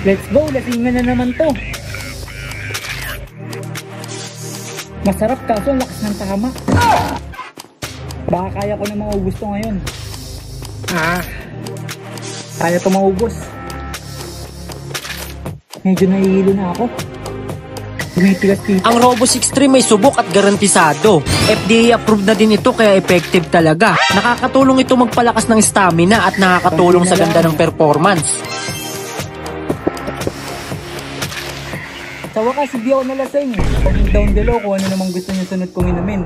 Let's go, lasingan na naman to. Masarap kaso ang lakas ng tama. Baka kaya ko na maubos to ngayon. Kaya to maubos. Medyo nahihilo na ako. Ang Robos Extreme may subok at garantisado. FDA approved na din ito kaya effective talaga. Nakakatulong ito magpalakas ng stamina at nakakatulong sa ganda ng performance. Sa wakas, hindi ako nalasing. Comment down below kung ano namang gusto niyo sunod kong inumin.